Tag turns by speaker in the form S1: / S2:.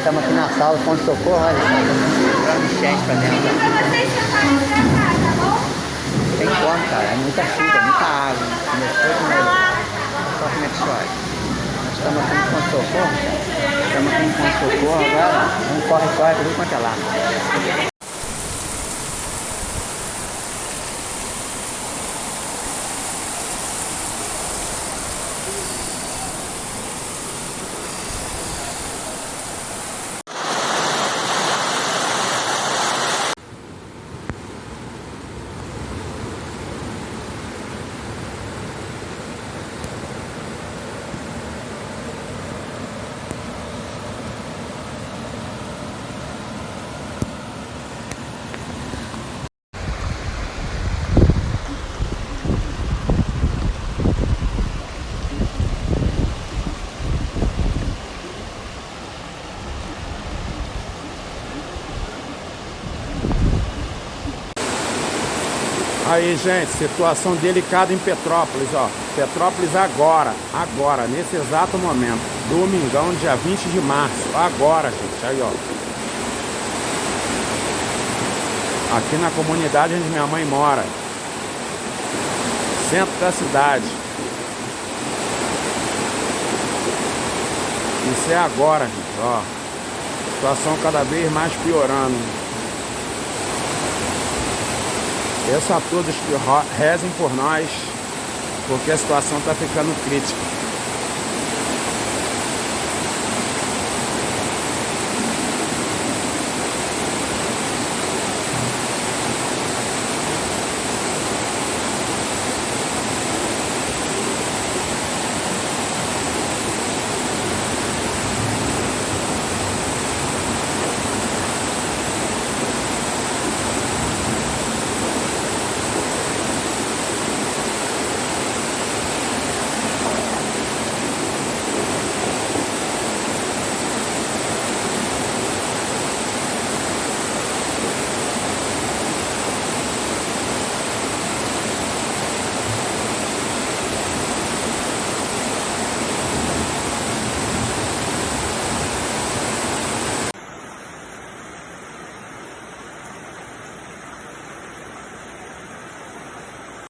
S1: Estamos aqui na sala, ponto de socorro, olha, entrando enchente pra dentro. Tem como, cara, é muita chuva, muita água. Começou com ele. Só como é que chove. Nós estamos aqui no ponto de socorro. Estamos aqui no ponto de socorro agora. Vamos corre, corre, tudo quanto é lá.
S2: Aí, gente, situação delicada em Petrópolis, ó. Petrópolis agora, nesse exato momento. Domingão, dia 20 de março. Agora, gente, aí, ó. Aqui na comunidade onde minha mãe mora. Centro da cidade. Isso é agora, gente, ó. Situação cada vez mais piorando. Peço a todos que rezem por nós, porque a situação está ficando crítica.